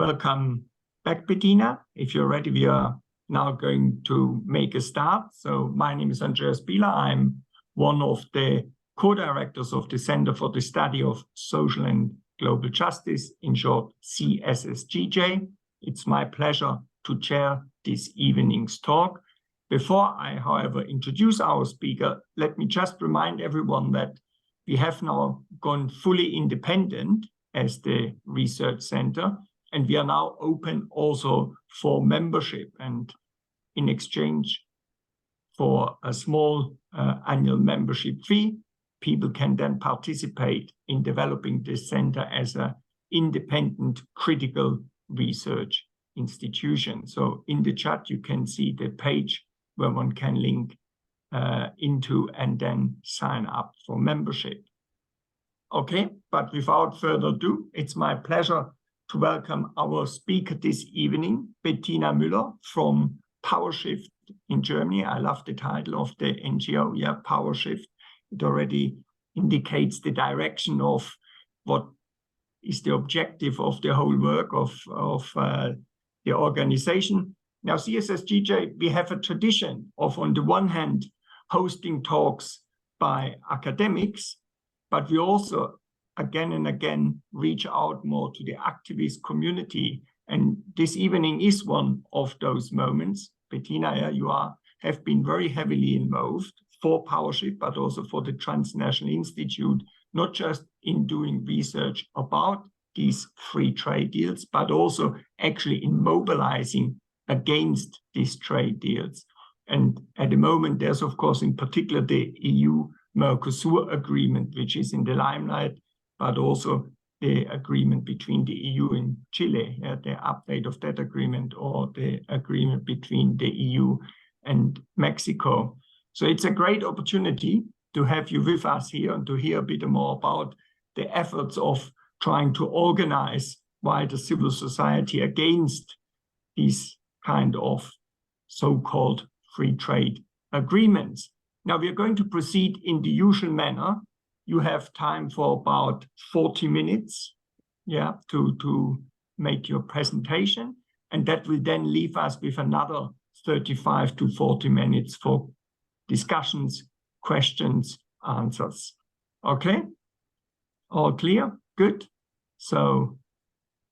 Welcome back, Bettina. If you're ready, we are now going to make a start. So my name is Andreas Bieler. I'm one of the co-directors of the Center for the Study of Social and Global Justice, in short, CSSGJ. It's my pleasure to chair this evening's talk. Before I, however, introduce our speaker, let me just remind everyone that we have now gone fully independent as the research center, and we are now open also for membership. And in exchange for a small annual membership fee, people can then participate in developing this center as an independent critical research institution. So in the chat, you can see the page where one can link into and then sign up for membership. Okay, but without further ado, it's my pleasure to welcome our speaker this evening, Bettina Müller from PowerShift in Germany. I love the title of the NGO, yeah, PowerShift. It already indicates the direction of what is the objective of the whole work of the organization. Now, CSSGJ, we have a tradition of, on the one hand, hosting talks by academics, but we also again and again reach out more to the activist community. And this evening is one of those moments. Bettina, you have been very heavily involved for PowerShift, but also for the Transnational Institute, not just in doing research about these free trade deals, but also actually in mobilizing against these trade deals. And at the moment, there's, of course, in particular, the EU-MERCOSUR agreement, which is in the limelight, but also the agreement between the EU and Chile, the update of that agreement, or the agreement between the EU and Mexico. So it's a great opportunity to have you with us here and to hear a bit more about the efforts of trying to organize wider civil society against these kind of so-called free trade agreements. Now, we are going to proceed in the usual manner. You have time for about 40 minutes, to make your presentation, and that will then leave us with another 35 to 40 minutes for discussions, questions, answers. Okay? All clear? Good. So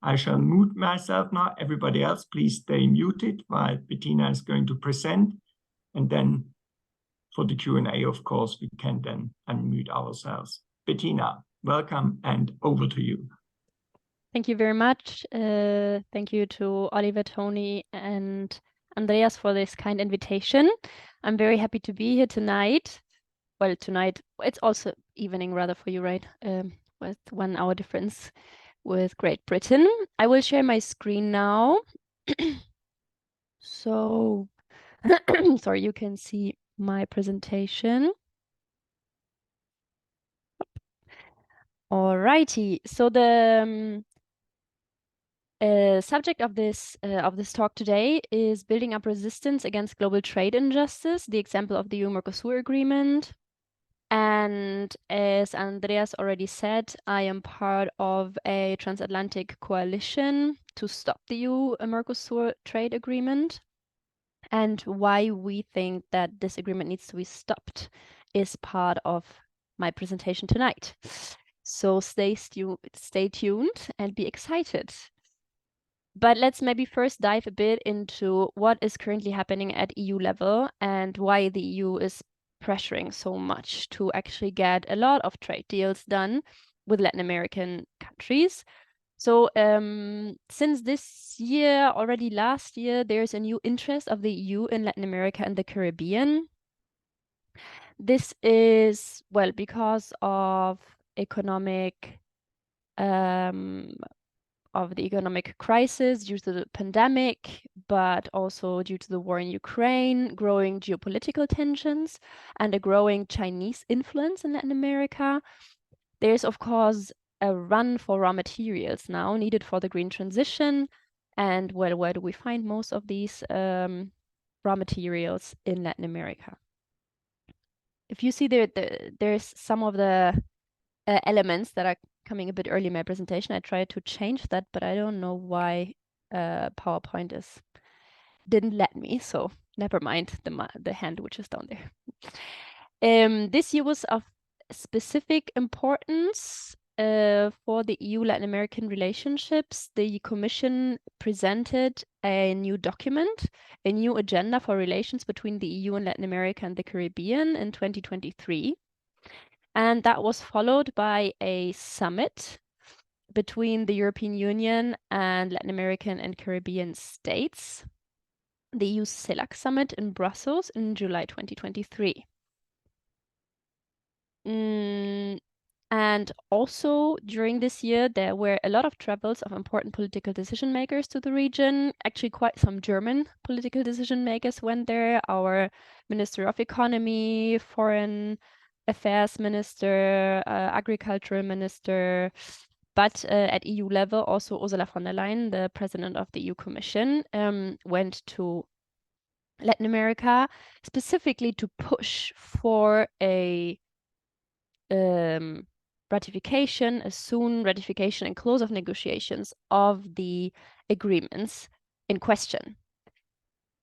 I shall mute myself now. Everybody else, please stay muted while Bettina is going to present, and then for the Q&A, of course, we can then unmute ourselves. Bettina, welcome, and over to you. Thank you very much. Thank you to Oliver, Tony, and Andreas for this kind invitation. I'm very happy to be here tonight. Well, tonight, it's also evening rather for you, right? With 1 hour difference with Great Britain. I will share my screen now. So, sorry, you can see my presentation. Alrighty, so the subject of this talk today is building up resistance against global trade injustice, the example of the EU-MERCOSUR agreement. And as Andreas already said, I am part of a transatlantic coalition to stop the EU-MERCOSUR trade agreement. And why we think that this agreement needs to be stopped is part of my presentation tonight. So stay tuned and be excited. But let's maybe first dive a bit into what is currently happening at EU level and why the EU is pressuring so much to actually get a lot of trade deals done with Latin American countries. So since this year, already last year, there's a new interest of the EU in Latin America and the Caribbean. This is, well, because of the economic crisis due to the pandemic, but also due to the war in Ukraine, growing geopolitical tensions, and a growing Chinese influence in Latin America. There's, of course, a run for raw materials now needed for the green transition. And well, where do we find most of these raw materials in Latin America? If you see there's some of the elements that are coming a bit early in my presentation. I tried to change that, but I don't know why PowerPoint didn't let me, so never mind the hand which is down there. This year was of specific importance for the EU-Latin American relationships. The Commission presented a new document, a new agenda for relations between the EU and Latin America and the Caribbean in 2023. And that was followed by a summit between the European Union and Latin American and Caribbean states, the EU-CELAC summit in Brussels in July 2023. And also during this year, there were a lot of travels of important political decision makers to the region. Actually, quite some German political decision makers went there. Our Minister of Economy, Foreign Affairs Minister, Agricultural Minister, but at EU level, also Ursula von der Leyen, the president of the EU Commission, went to Latin America specifically to push for a ratification, a soon ratification and close of negotiations of the agreements in question.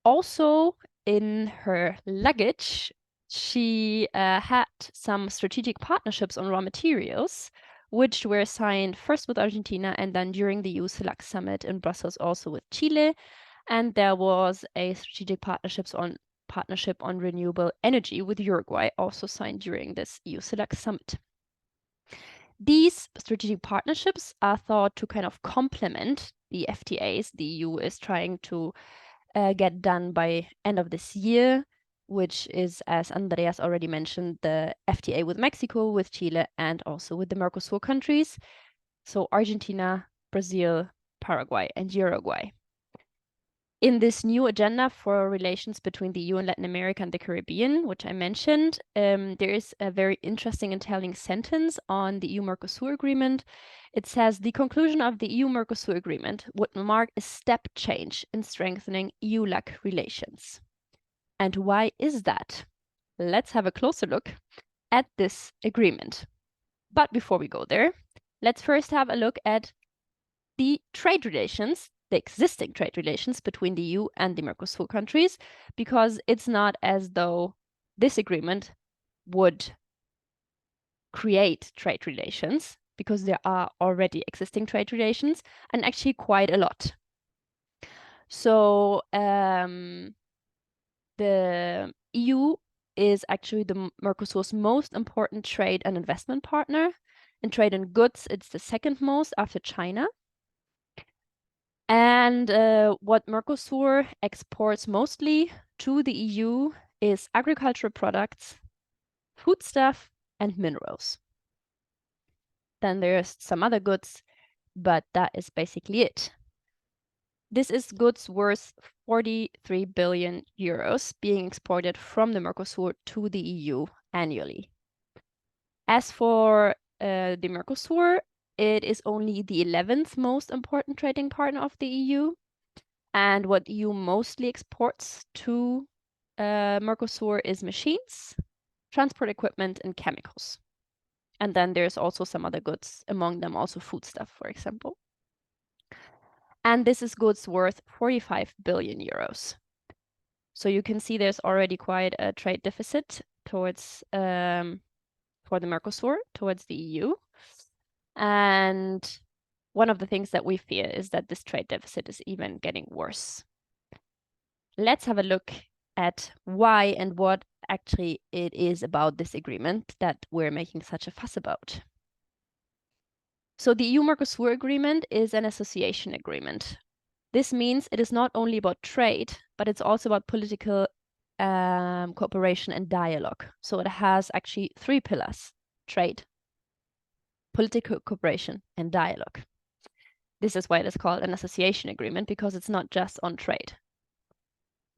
Also, in her luggage, she had some strategic partnerships on raw materials, which were signed first with Argentina and then during the EU-CELAC summit in Brussels also with Chile. And there was a strategic partnership on renewable energy with Uruguay, also signed during this EU-CELAC summit. These strategic partnerships are thought to kind of complement the FTAs the EU is trying to get done by end of this year, which is, as Andreas already mentioned, the FTA with Mexico, with Chile, and also with the Mercosur countries. So Argentina, Brazil, Paraguay, and Uruguay. In this new agenda for relations between the EU and Latin America and the Caribbean, which I mentioned, there is a very interesting and telling sentence on the EU-MERCOSUR agreement. It says, the conclusion of the EU-MERCOSUR agreement would mark a step change in strengthening EU-LAC relations. And why is that? Let's have a closer look at this agreement. But before we go there, let's first have a look at the trade relations, the existing trade relations between the EU and the Mercosur countries, because it's not as though this agreement would create trade relations, because there are already existing trade relations, and actually quite a lot. So the EU is actually the Mercosur's most important trade and investment partner. In trade and goods, it's the second most after China. And what Mercosur exports mostly to the EU is agricultural products, foodstuff, and minerals. Then there's some other goods, but that is basically it. This is goods worth 43 billion euros being exported from the Mercosur to the EU annually. As for the Mercosur, it is only the 11th most important trading partner of the EU. And what EU mostly exports to Mercosur is machines, transport equipment, and chemicals. And then there's also some other goods, among them also foodstuff, for example. And this is goods worth 45 billion euros. So you can see there's already quite a trade deficit towards for the Mercosur, towards the EU. And one of the things that we fear is that this trade deficit is even getting worse. Let's have a look at why and what actually it is about this agreement that we're making such a fuss about. So the EU-MERCOSUR agreement is an association agreement. This means it is not only about trade, but it's also about political cooperation and dialogue. So it has actually 3 pillars: trade, political cooperation, and dialogue. This is why it is called an association agreement, because it's not just on trade.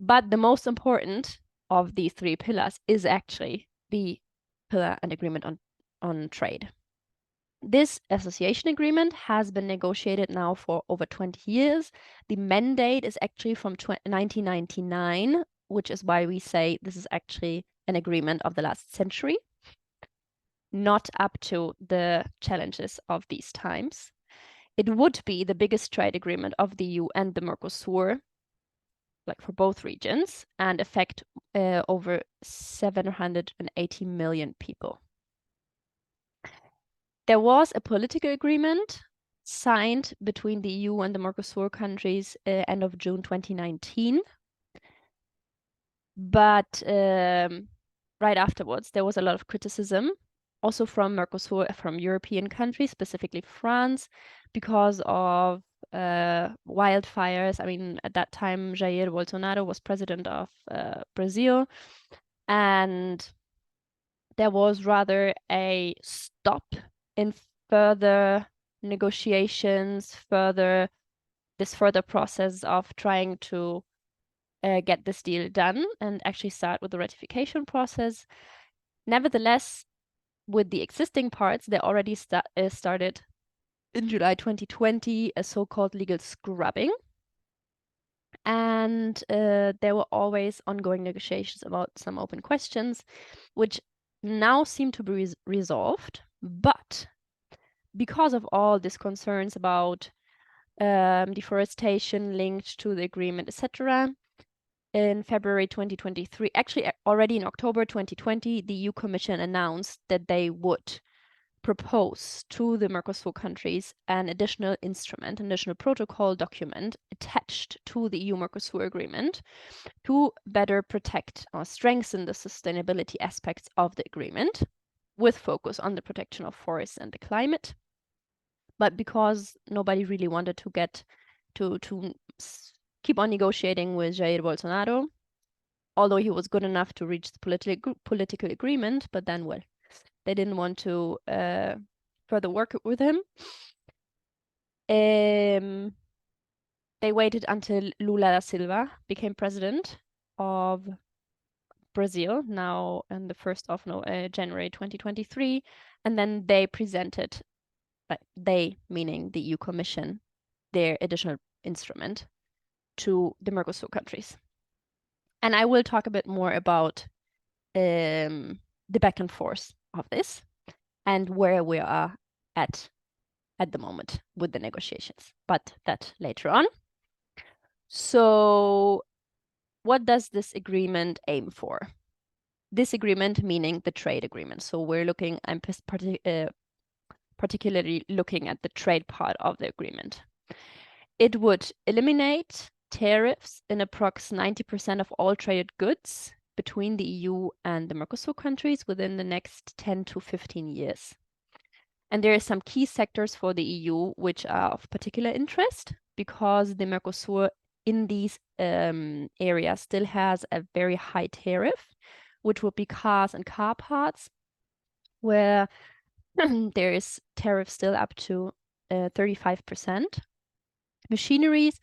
But the most important of these 3 pillars is actually the pillar and agreement on trade. This association agreement has been negotiated now for over 20 years. The mandate is actually from 1999, which is why we say this is actually an agreement of the last century, not up to the challenges of these times. it would be the biggest trade agreement of the EU and the Mercosur, like for both regions, and affect over 780 million people. There was a political agreement signed between the EU and the Mercosur countries end of June 2019. But right afterwards, there was a lot of criticism, also from Mercosur, from European countries, specifically France, because of wildfires. I mean, at that time, Jair Bolsonaro was president of Brazil, and there was rather a stop in further negotiations, this further process of trying to get this deal done and actually start with the ratification process. Nevertheless, with the existing parts, they already started in July 2020 a so-called legal scrubbing. And there were always ongoing negotiations about some open questions, which now seem to be resolved. But because of all these concerns about deforestation linked to the agreement, etc., in February 2023, actually already in October 2020, the EU Commission announced that they would propose to the Mercosur countries an additional instrument, an additional protocol document attached to the EU-MERCOSUR agreement to better protect or strengthen the sustainability aspects of the agreement, with focus on the protection of forests and the climate. But because nobody really wanted to get to keep on negotiating with Jair Bolsonaro, although he was good enough to reach the political agreement, but then, well, they didn't want to further work with him. They waited until Lula da Silva became president of Brazil, now on the 1st of January 2023, and then they presented, they meaning the EU Commission, their additional instrument to the Mercosur countries. And I will talk a bit more about the back and forth of this and where we are at the moment with the negotiations, but that later on. So what does this agreement aim for? This agreement meaning the trade agreement. So we're looking, I'm particularly looking at the trade part of the agreement. It would eliminate tariffs in approx 90% of all traded goods between the EU and the Mercosur countries within the next 10 to 15 years. And there are some key sectors for the EU which are of particular interest, because the Mercosur in these areas still has a very high tariff, which would be cars and car parts, where there is tariff still up to 35%. Machineries,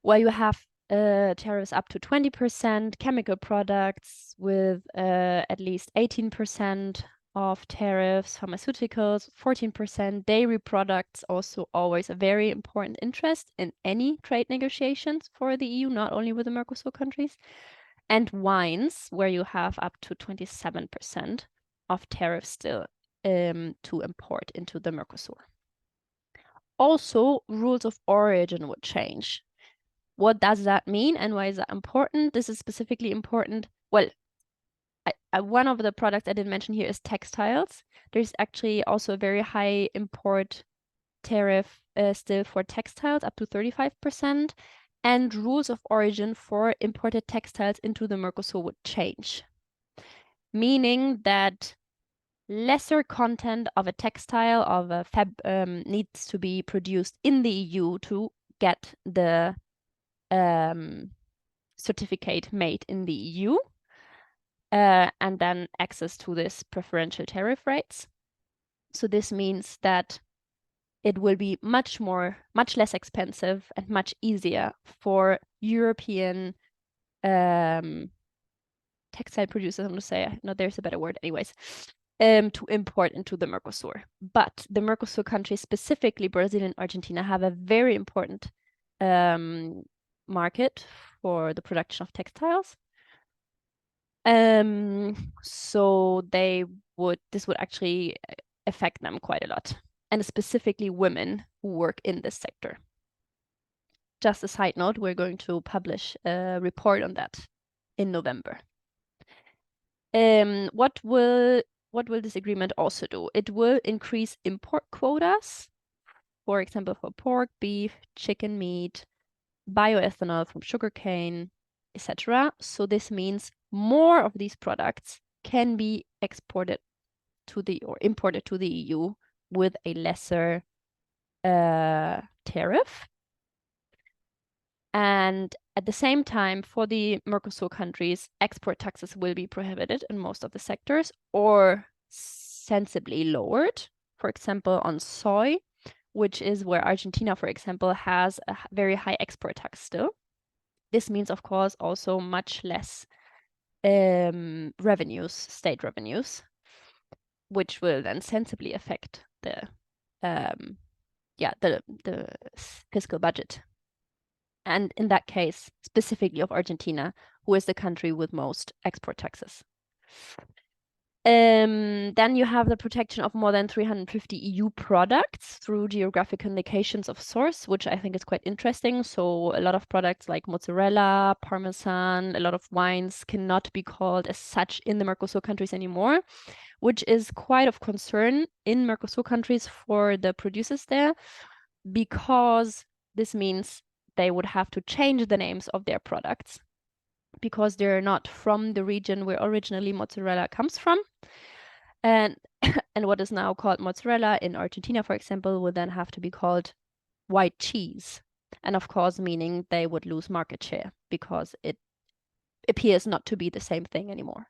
where you have tariffs up to 20%, chemical products with at least 18% of tariffs, pharmaceuticals, 14%, dairy products, also always a very important interest in any trade negotiations for the EU, not only with the Mercosur countries, and wines, where you have up to 27% of tariffs still to import into the Mercosur. Also, rules of origin would change. What does that mean and why is that important? This is specifically important. Well, one of the products I didn't mention here is textiles. There's actually also a very high import tariff still for textiles, up to 35%. And rules of origin for imported textiles into the Mercosur would change. Meaning that lesser content of a textile, of a needs to be produced in the EU to get the certificate made in the EU, and then access to this preferential tariff rates. So this means that it will be much less expensive and much easier for European textile producers, I'm going to say, no, there's a better word anyways, to import into the Mercosur. But the Mercosur countries, specifically Brazil and Argentina, have a very important market for the production of textiles. So this would actually affect them quite a lot. and specifically women who work in this sector. Just a side note, we're going to publish a report on that in November. What will this agreement also do? It will increase import quotas, for example, for pork, beef, chicken meat, bioethanol from sugarcane, etc. So this means more of these products can be exported to or imported to the EU with a lesser tariff. And at the same time, for the Mercosur countries, export taxes will be prohibited in most of the sectors or sensibly lowered. For example, on soy, which is where Argentina, for example, has a very high export tax still. This means, of course, also much less revenues, state revenues, which will then sensibly affect the fiscal budget. And in that case, specifically of Argentina, who is the country with most export taxes. Then you have the protection of more than 350 EU products through geographical indications of source, which I think is quite interesting. So a lot of products like mozzarella, parmesan, a lot of wines cannot be called as such in the Mercosur countries anymore, which is quite of concern in Mercosur countries for the producers there, because this means they would have to change the names of their products because they're not from the region where originally mozzarella comes from. And what is now called mozzarella in Argentina, for example, would then have to be called white cheese. And of course, meaning they would lose market share because it appears not to be the same thing anymore.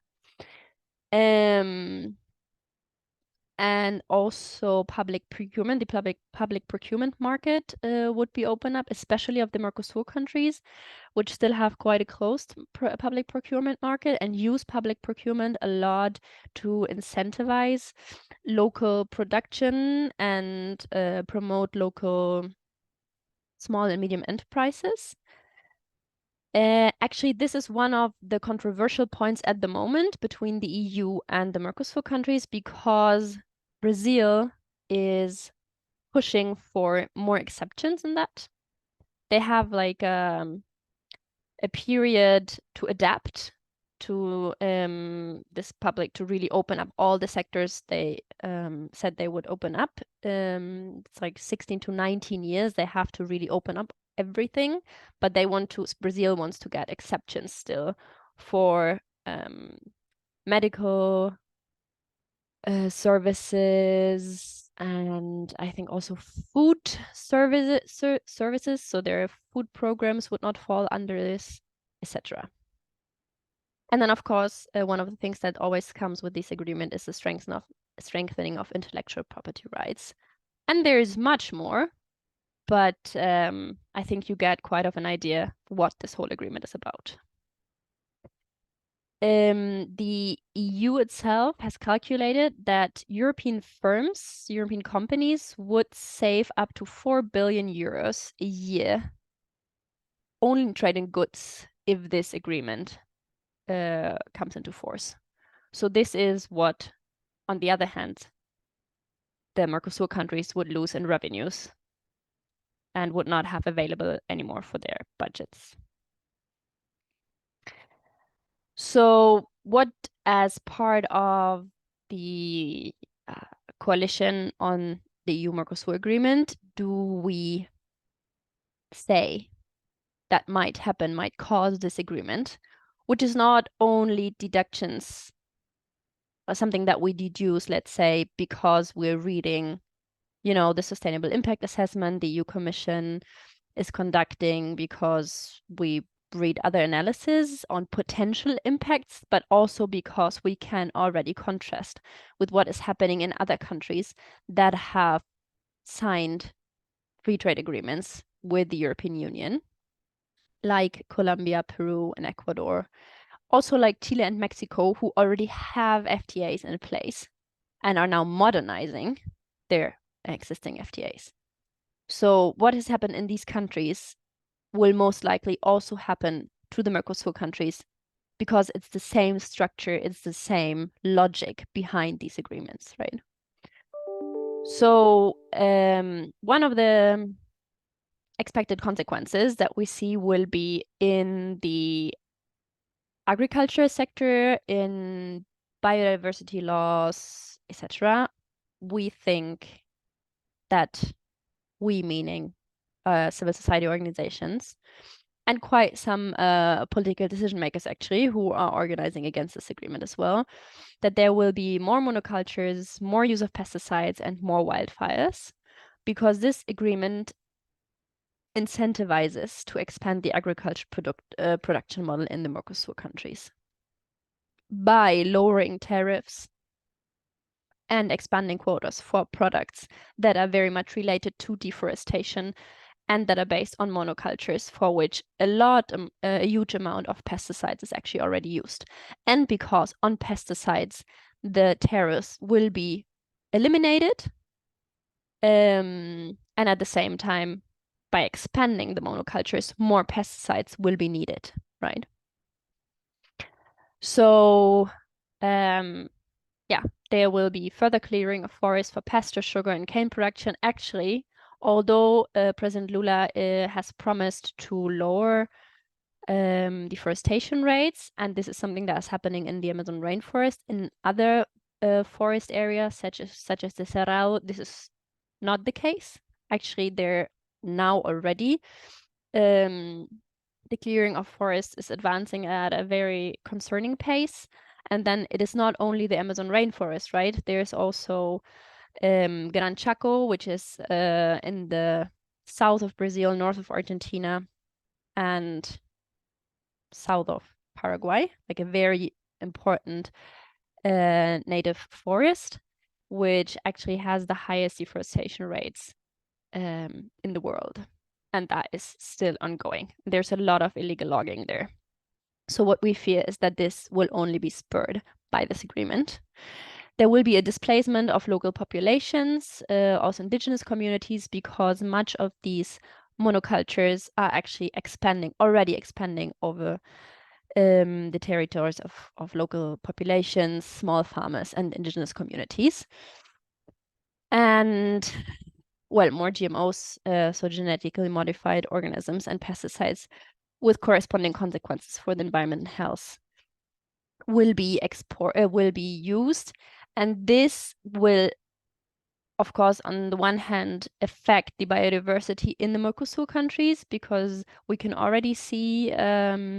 And also public procurement, the public procurement market would be open up, especially of the Mercosur countries, which still have quite a closed public procurement market and use public procurement a lot to incentivize local production and promote local small and medium enterprises. Actually, this is one of the controversial points at the moment between the EU and the Mercosur countries, because Brazil is pushing for more exceptions in that. They have like a period to adapt to this public, to really open up all the sectors they said they would open up. It's like 16 to 19 years they have to really open up everything, but Brazil wants to get exceptions still for medical services, and I think also food services. So their food programs would not fall under this, etc. And then, of course, one of the things that always comes with this agreement is the strengthening of intellectual property rights. And there is much more, but I think you get quite of an idea what this whole agreement is about. The EU itself has calculated that European firms, European companies would save up to 4 billion euros a year only in trading goods if this agreement comes into force. So this is what, on the other hand, the Mercosur countries would lose in revenues and would not have available anymore for their budgets. So what, as part of the coalition on the EU-MERCOSUR agreement, do we say that might happen, might cause this agreement, which is not only deductions, or something that we deduce, let's say, because we're reading, the sustainable impact assessment the EU Commission is conducting, because we read other analysis on potential impacts, but also because we can already contrast with what is happening in other countries that have signed free trade agreements with the European Union, like Colombia, Peru, and Ecuador. Also like Chile and Mexico, who already have FTAs in place and are now modernizing their existing FTAs. So what has happened in these countries will most likely also happen to the Mercosur countries, because it's the same structure, it's the same logic behind these agreements, right? So one of the expected consequences that we see will be in the agriculture sector, in biodiversity laws, etc. We think that we, meaning civil society organizations, and quite some political decision makers actually, who are organizing against this agreement as well, that there will be more monocultures, more use of pesticides, and more wildfires, because this agreement incentivizes to expand the agriculture production model in the Mercosur countries by lowering tariffs and expanding quotas for products that are very much related to deforestation and that are based on monocultures, for which a huge amount of pesticides is actually already used. And because on pesticides, the tariffs will be eliminated, and at the same time, by expanding the monocultures, more pesticides will be needed, right? So, yeah, there will be further clearing of forests for pasture, sugar, and cane production. Actually, although President Lula has promised to lower deforestation rates, and this is something that is happening in the Amazon rainforest, in other forest areas such as the Cerrado, this is not the case. Actually, they're now already the clearing of forests is advancing at a very concerning pace. And then it is not only the Amazon rainforest, right? There's also Gran Chaco, which is in the south of Brazil, north of Argentina, and south of Paraguay, like a very important native forest, which actually has the highest deforestation rates in the world. And that is still ongoing. There's a lot of illegal logging there. So what we fear is that this will only be spurred by this agreement. There will be a displacement of local populations, also indigenous communities, because much of these monocultures are actually already expanding over the territories of local populations, small farmers, and indigenous communities. And, well, more GMOs, so genetically modified organisms and pesticides with corresponding consequences for the environment and health will be used. And this will, of course, on the one hand, affect the biodiversity in the Mercosur countries, because we can already see that,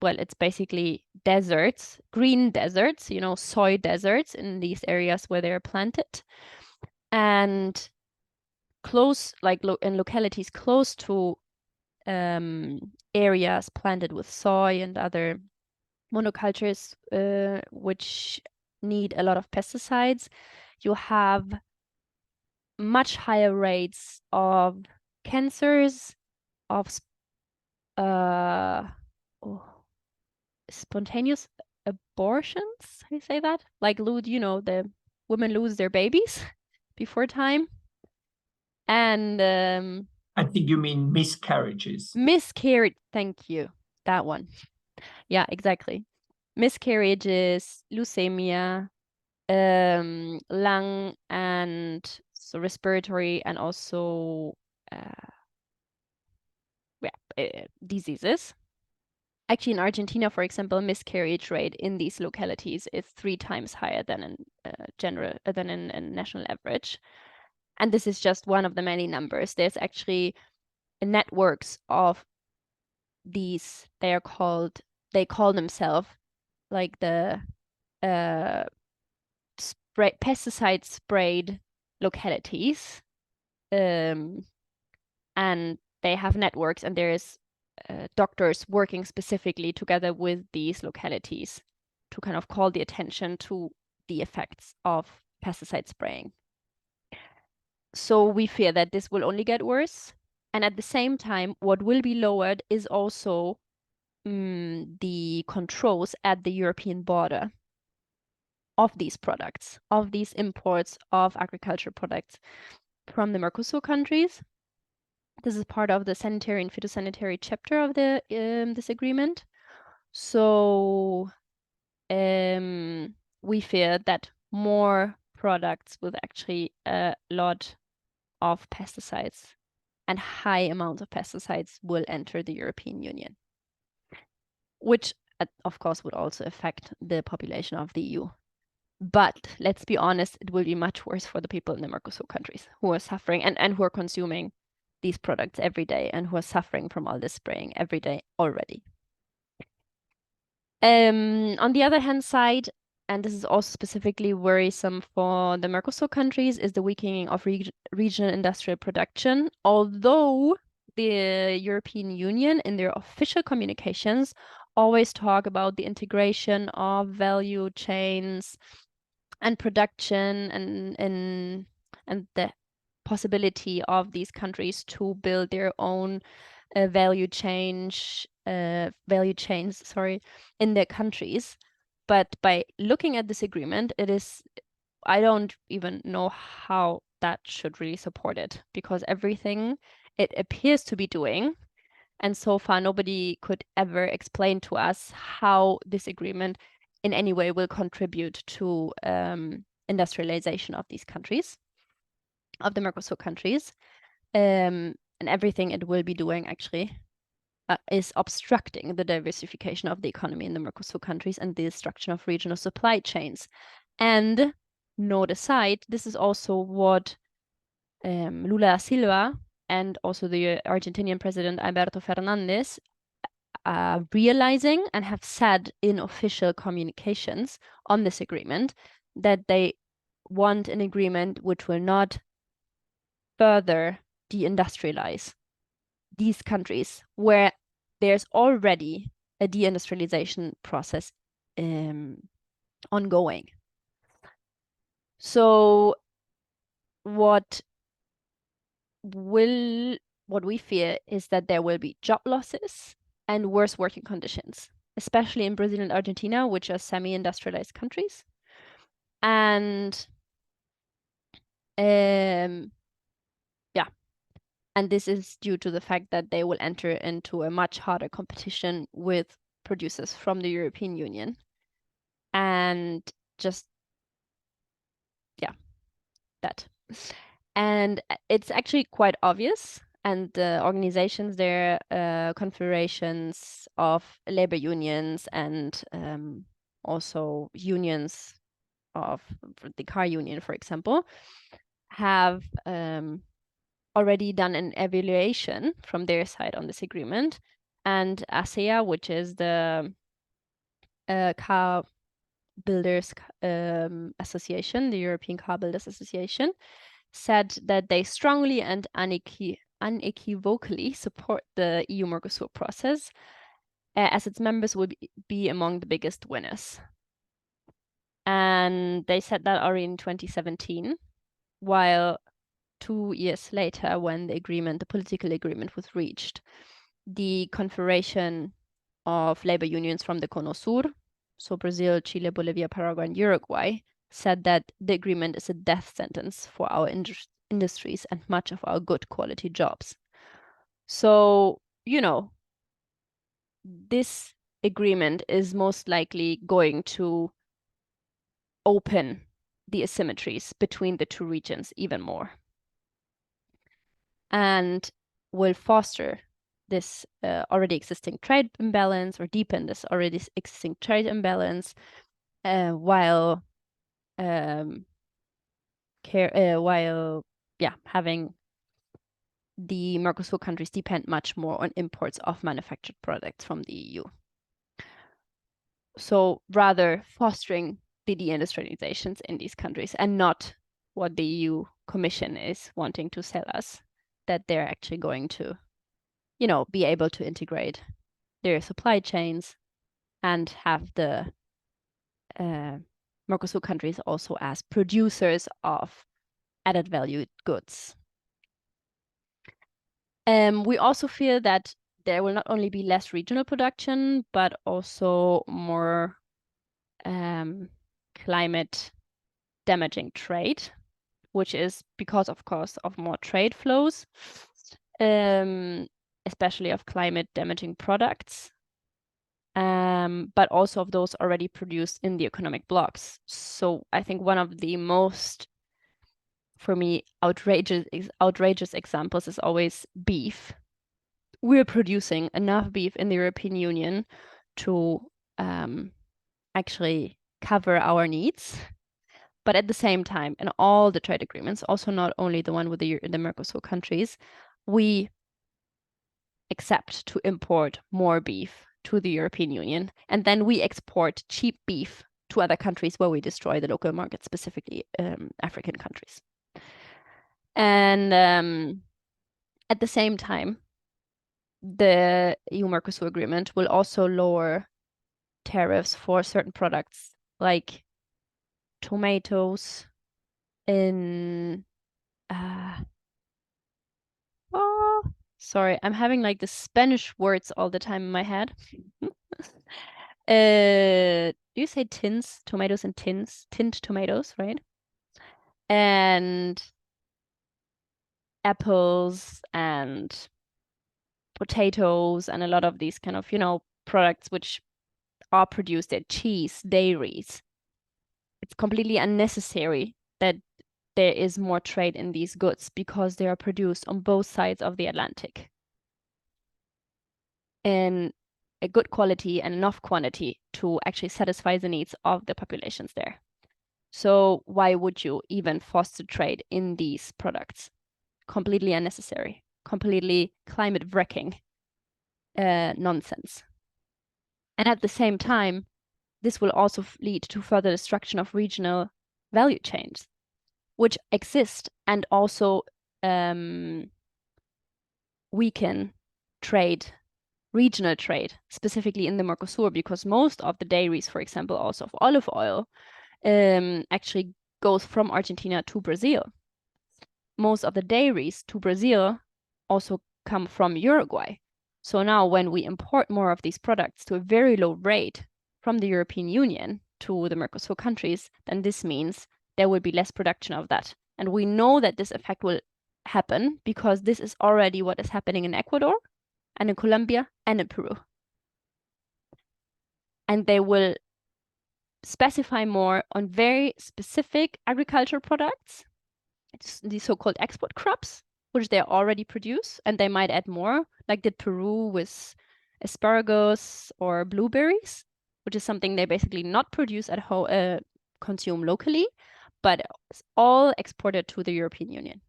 well, it's basically deserts, green deserts, soy deserts in these areas where they're planted. And close, like in localities close to areas planted with soy and other monocultures, which need a lot of pesticides, you have much higher rates of cancers, of spontaneous abortions. How do you say that? Like, the women lose their babies before time. And I think you mean miscarriages. Miscarriage, thank you. That one. Yeah, exactly. Miscarriages, leukemia, lung and so respiratory, and also diseases. Actually, in Argentina, for example, miscarriage rate in these localities is 3 times higher than in national average. And this is just one of the many numbers. There's actually networks of these. They call themselves like the pesticide sprayed localities, and they have networks, and there's doctors working specifically together with these localities to kind of call the attention to the effects of pesticide spraying. So we fear that this will only get worse. And at the same time, what will be lowered is also the controls at the European border of these products, of these imports of agriculture products from the Mercosur countries. This is part of the sanitary and phytosanitary chapter of this agreement. So we fear that more products with actually a lot of pesticides, and high amounts of pesticides will enter the European Union, which of course would also affect the population of the EU. But let's be honest, it will be much worse for the people in the Mercosur countries who are suffering and who are consuming these products every day and who are suffering from all this spraying every day already. On the other hand side, and this is also specifically worrisome for the Mercosur countries, is the weakening of regional industrial production. Although the European Union in their official communications always talk about the integration of value chains and production and the possibility of these countries to build their own value chains, in their countries. But by looking at this agreement, I don't even know how that should really support it, because everything it appears to be doing, and so far nobody could ever explain to us how this agreement in any way will contribute to industrialization of these countries, of the Mercosur countries. And everything it will be doing actually is obstructing the diversification of the economy in the Mercosur countries and the destruction of regional supply chains. And note aside, this is also what Lula da Silva and also the Argentinian president Alberto Fernandez realizing and have said in official communications on this agreement, that they want an agreement which will not further deindustrialize these countries where there's already a deindustrialization process ongoing. So what we fear is that there will be job losses and worse working conditions, especially in Brazil and Argentina, which are semi-industrialized countries. And and this is due to the fact that they will enter into a much harder competition with producers from the European Union. And just, that. And it's actually quite obvious. And the organizations there, confederations of labor unions and also unions of the car union, for example, have already done an evaluation from their side on this agreement. And ASEA, which is the car builders association, the European Car Builders Association, said that they strongly and unequivocally support the EU-MERCOSUR process, as its members will be among the biggest winners. And they said that already in 2017, while 2 years later, when the political agreement was reached, the Confederation of Labor Unions from the Cono Sur, so Brazil, Chile, Bolivia, Paraguay, and Uruguay, said that the agreement is a death sentence for our industries and much of our good quality jobs. So, this agreement is most likely going to open the asymmetries between the two regions even more, and will foster this already existing trade imbalance, or deepen this already existing trade imbalance, while having the Mercosur countries depend much more on imports of manufactured products from the EU. So rather fostering the deindustrializations in these countries, and not what the EU Commission is wanting to sell us, that they're actually going to, be able to integrate their supply chains and have the Mercosur countries also as producers of added value goods. We also fear that there will not only be less regional production, but also more climate damaging trade, which is because, of course, of more trade flows, especially of climate damaging products. but also of those already produced in the economic blocks. So I think one of the most, for me, outrageous examples is always beef. We're producing enough beef in the European Union to actually cover our needs. But at the same time, in all the trade agreements, also not only the one with the MERCOSUR countries, we accept to import more beef to the European Union. And then we export cheap beef to other countries where we destroy the local market, specifically African countries. And at the same time, the EU-MERCOSUR agreement will also lower tariffs for certain products like tomatoes in sorry, I'm having like the Spanish words all the time in my head. Do you say tins? Tomatoes in tins? Tinned tomatoes, right? And apples and potatoes and a lot of these kind of, products which are produced at cheese, dairies. It's completely unnecessary that there is more trade in these goods because they are produced on both sides of the Atlantic in a good quality and enough quantity to actually satisfy the needs of the populations there. So why would you even foster trade in these products? Completely unnecessary, completely climate wrecking nonsense. And at the same time, this will also lead to further destruction of regional value chains, which exist and also weaken trade, regional trade, specifically in the MERCOSUR, because most of the dairies, for example, also of olive oil, actually goes from Argentina to Brazil. Most of the dairies to Brazil also come from Uruguay. So now when we import more of these products to a very low rate from the European Union to the MERCOSUR countries, then this means there will be less production of that. And we know that this effect will happen because this is already what is happening in Ecuador and in Colombia and in Peru. And they will specify more on very specific agricultural products, it's the so-called export crops, which they already produce, and they might add more, like did Peru with asparagus or blueberries, which is something they basically not produce at home, consume locally, but it's all exported to the European Union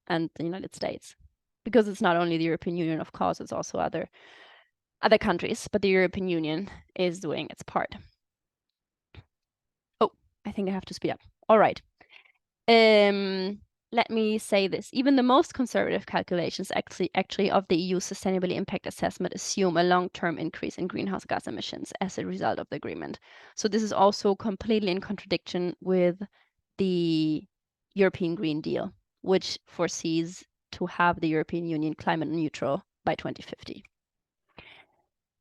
and the United States. Because it's not only the European Union, of course, it's also other countries, but the European Union is doing its part. Oh, I think I have to speed up. All right. Let me say this. Even the most conservative calculations actually of the EU Sustainability Impact Assessment assume a long-term increase in greenhouse gas emissions as a result of the agreement. So this is also completely in contradiction with the European Green Deal, which foresees to have the European Union climate neutral by 2050.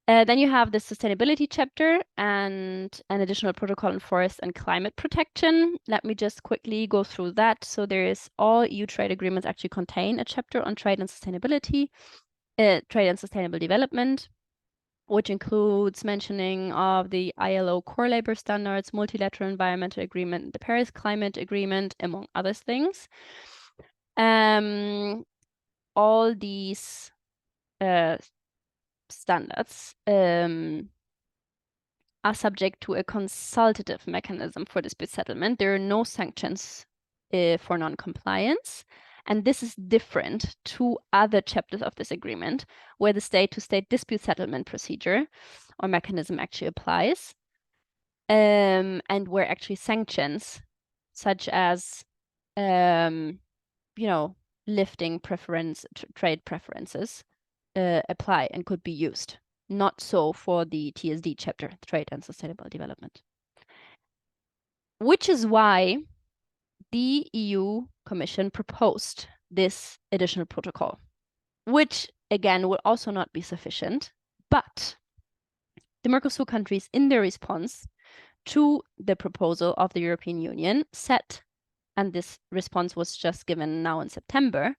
Then you have the sustainability chapter and an additional protocol on forest and climate protection. Let me just quickly go through that. So there is all EU trade agreements actually contain a chapter on trade and sustainability, trade and sustainable development, which includes mentioning of the ILO core labor standards, multilateral environmental agreement, the Paris Climate Agreement, among other things. All these standards are subject to a consultative mechanism for dispute settlement. There are no sanctions for non-compliance. And this is different to other chapters of this agreement, where the state-to-state dispute settlement procedure or mechanism actually applies, and where actually sanctions, such as, lifting trade preferences, apply and could be used. Not so for the TSD chapter, Trade and Sustainable Development. Which is why the EU Commission proposed this additional protocol, which again will also not be sufficient, but the MERCOSUR countries in their response to the proposal of the European Union said, and this response was just given now in September,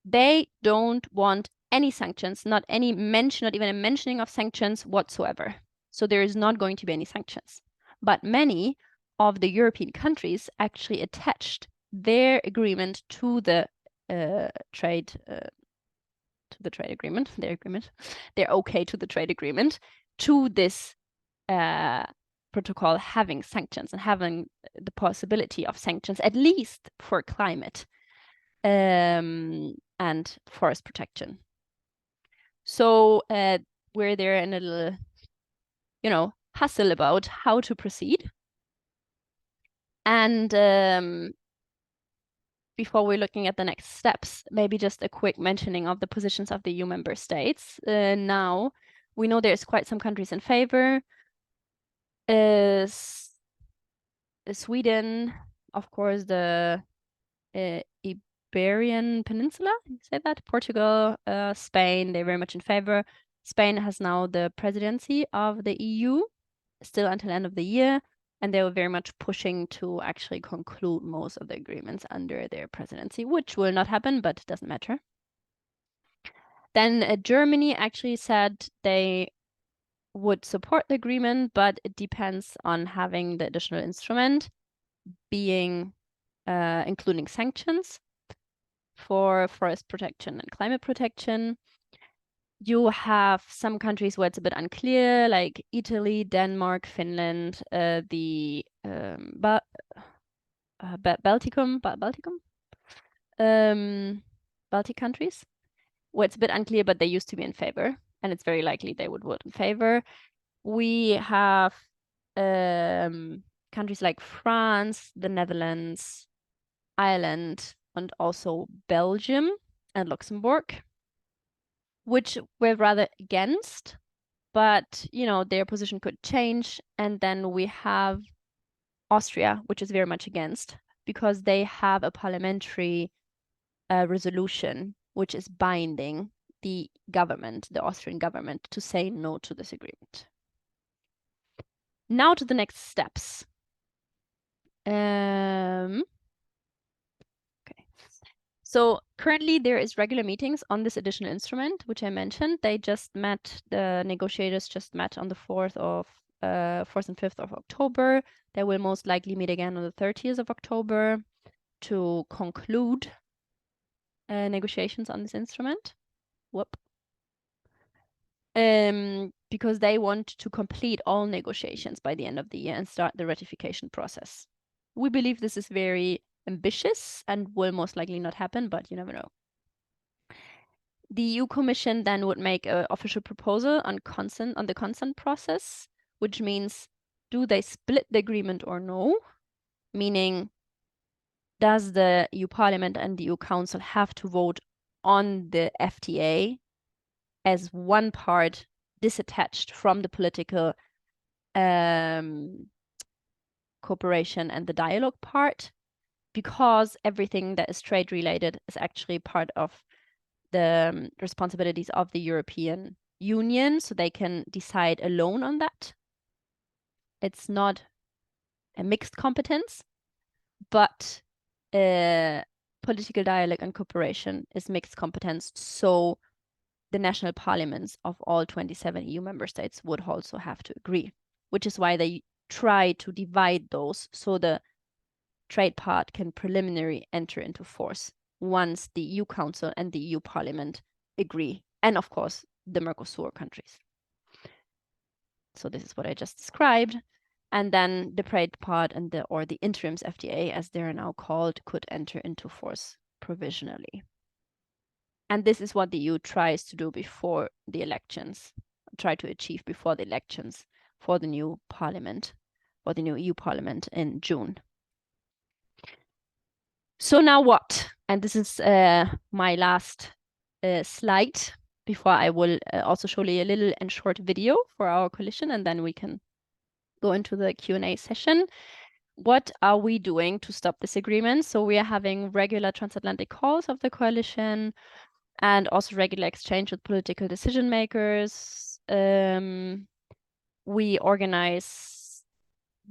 they don't want any sanctions, not any mention, not even a mentioning of sanctions whatsoever. So there is not going to be any sanctions. But many of the European countries actually attached their agreement to the trade agreement, their okay to the trade agreement, to this protocol having sanctions and having the possibility of sanctions, at least for climate and forest protection. So we're there in a little, you know, hustle about how to proceed. And before we're looking at the next steps, maybe just a quick mentioning of the positions of the EU member states. Now, we know there's quite some countries in favor. Sweden, of course, the Iberian Peninsula, you say that? Portugal, Spain, they're very much in favor. Spain has now the presidency of the EU, still until the end of the year, and they were very much pushing to actually conclude most of the agreements under their presidency, which will not happen, but it doesn't matter. Then Germany actually said they would support the agreement, but it depends on having the additional instrument being including sanctions for forest protection and climate protection. You have some countries where it's a bit unclear, like Italy, Denmark, Finland, the Baltic countries, where it's a bit unclear, but they used to be in favor, and it's very likely they would vote in favor. We have countries like France, the Netherlands, Ireland, and also Belgium and Luxembourg, which were rather against, but you know, their position could change. And then we have Austria, which is very much against, because they have a parliamentary resolution which is binding the government, the Austrian government, to say no to this agreement. Now to the next steps. So currently there is regular meetings on this additional instrument, which I mentioned. They just met, the negotiators just met on the 4th and 5th of October. They will most likely meet again on the 30th of October to conclude negotiations on this instrument. Because they want to complete all negotiations by the end of the year and start the ratification process. We believe this is very ambitious and will most likely not happen, but you never know. The EU Commission then would make an official proposal on the consent process, which means, do they split the agreement or no? Meaning, does the EU Parliament and the EU Council have to vote on the FTA as one part disattached from the political cooperation and the dialogue part? Because everything that is trade related is actually part of the responsibilities of the European Union, so they can decide alone on that. It's not a mixed competence, but political dialogue and cooperation is mixed competence, so the national parliaments of all 27 EU member states would also have to agree, which is why they try to divide those so the trade part can preliminarily enter into force once the EU Council and the EU Parliament agree, and of course the MERCOSUR countries. So this is what I just described, and then the trade part and the interims FTA, as they're now called, could enter into force provisionally. And this is what the EU tries to do before the elections, try to achieve before the elections for the new parliament, or the new EU Parliament in June. So now what? And this is my last slide before I will also show you a little and short video for our coalition, and then we can go into the Q&A session. What are we doing to stop this agreement? So we are having regular transatlantic calls of the coalition and also regular exchange with political decision makers. We organize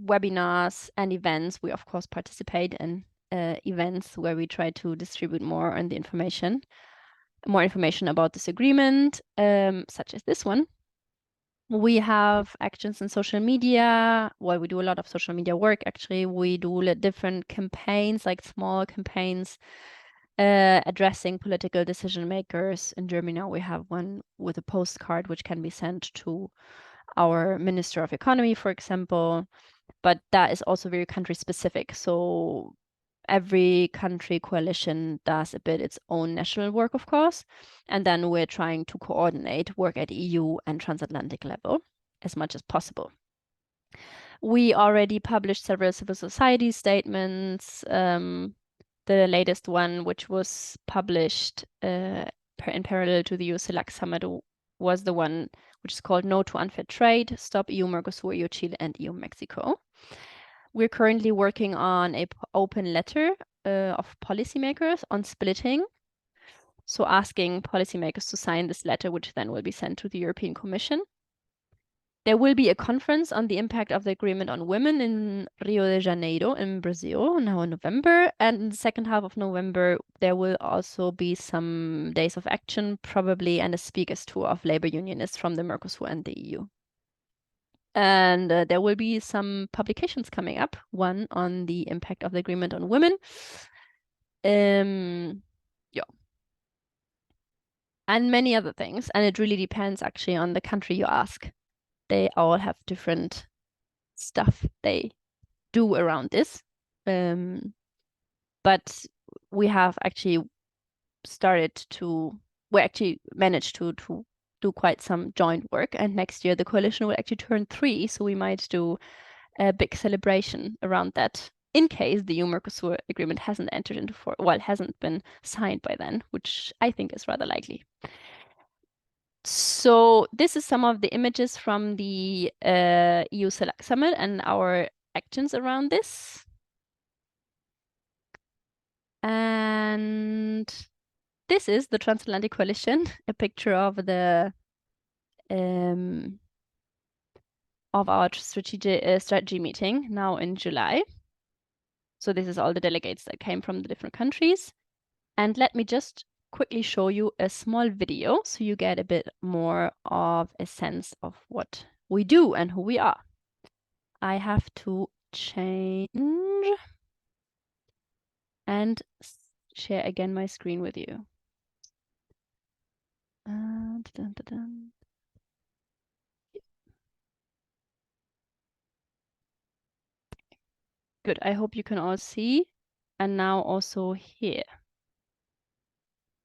webinars and events. We, of course, participate in events where we try to distribute more on the information. more information about this agreement, such as this one. We have actions in social media. Well, we do a lot of social media work, actually. We do different campaigns, like small campaigns, addressing political decision makers. In Germany now we have one with a postcard which can be sent to our Minister of Economy, for example. But that is also very country specific. So every country coalition does a bit its own national work, of course. And then we're trying to coordinate work at EU and transatlantic level as much as possible. We already published several civil society statements. The latest one, which was published in parallel to the EU-Select Summit, was the one which is called No to Unfair Trade, Stop EU-MERCOSUR, EU-Chile and EU-Mexico. We're currently working on an open letter of policymakers on splitting. So asking policymakers to sign this letter, which then will be sent to the European Commission. There will be a conference on the impact of the agreement on women in Rio de Janeiro in Brazil now in November. And in the second half of November, there will also be some days of action, probably, and a speakers tour of labor unionists from the Mercosur and the EU. And there will be some publications coming up, one on the impact of the agreement on women. Yeah. And many other things. And it really depends actually on the country you ask. They all have different stuff they do around this. But we have actually we actually managed to do quite some joint work, and next year the coalition will actually turn 3, so we might do a big celebration around that in case the EU-MERCOSUR agreement hasn't entered into force, well, hasn't been signed by then, which I think is rather likely. So this is some of the images from the EU-Select Summit and our actions around this. And this is the Transatlantic Coalition, a picture of the of our strategy meeting now in July. So this is all the delegates that came from the different countries. And let me just quickly show you a small video so you get a bit more of a sense of what we do and who we are. I have to change and share again my screen with you. Good, I hope you can all see, and now also hear.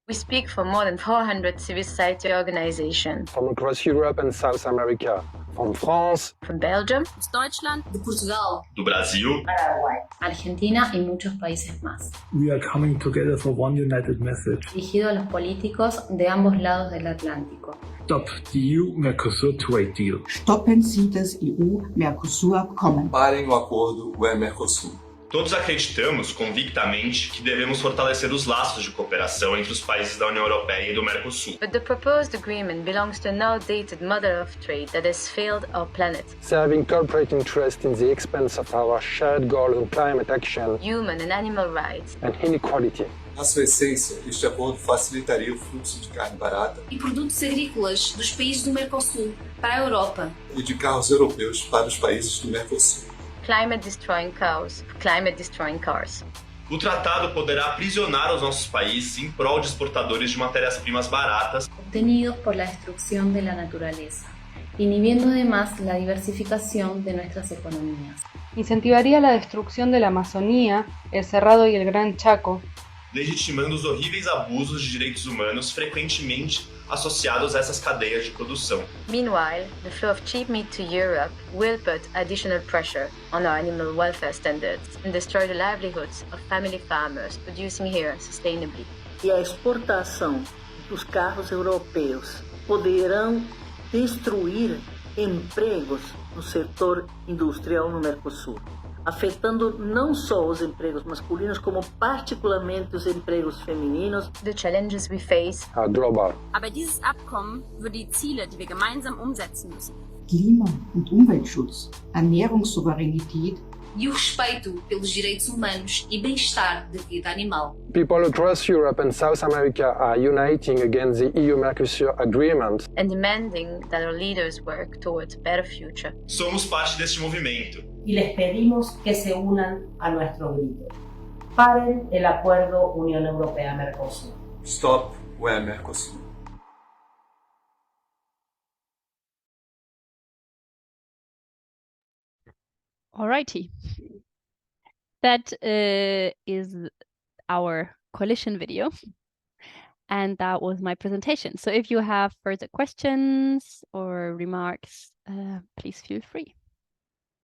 We speak for more than 400 civil society organizations. From across Europe and South America. From France. From Belgium. Deutschland. De Portugal. Do Brasil. Paraguay. Argentina y muchos países más. We are coming together for one united message. Dirigido a los políticos de ambos lados del Atlántico. Stop the EU-MERCOSUR trade deal. Stoppen Sie das EU-MERCOSUR-Abkommen. Parem o acordo UE-MERCOSUR. Todos acreditamos convictamente que devemos fortalecer os laços de cooperação entre os países da União Europeia e do Mercosul. But the proposed agreement belongs to an outdated model of trade that has failed our planet. Serving corporate interest in the expense of our shared goals on climate action, human and animal rights, and inequality. Na sua essência, este acordo facilitaria o fluxo de carne barata e produtos agrícolas dos países do Mercosul para a Europa e de carros europeus para os países do Mercosul. Climate-destroying cows, climate-destroying cars. O tratado poderá aprisionar os nossos países em prol de exportadores de matérias-primas baratas, obtenidos por la destrucción de la naturaleza, inhibiendo además la diversificación de nuestras economías. Incentivaría la destrucción de la Amazonía, el Cerrado y el Gran Chaco, legitimando os horríveis abusos de direitos humanos frequentemente associados a essas cadeias de produção. Meanwhile, the flow of cheap meat to Europe will put additional pressure on our animal welfare standards and destroy the livelihoods of family farmers producing here sustainably. E a exportação dos carros europeus poderão destruir empregos no setor industrial no Mercosul, afetando não só os empregos masculinos, como particularmente os empregos femininos. The challenges we face are global. Aber dieses Abkommen würde die Ziele, die wir gemeinsam umsetzen müssen. Klima- und Umweltschutz, Ernährungssouveränität e o respeito pelos direitos humanos e bem-estar da vida animal. People across Europe and South America are uniting against the EU-MERCOSUR agreement and demanding that our leaders work towards a better future. Somos parte deste movimento. Y les pedimos que se unan a nuestro grito. Paren el acuerdo Unión Europea-Mercosur. Stop UE-MERCOSUR. Alrighty. That is our coalition video. And that was my presentation. So if you have further questions or remarks, please feel free.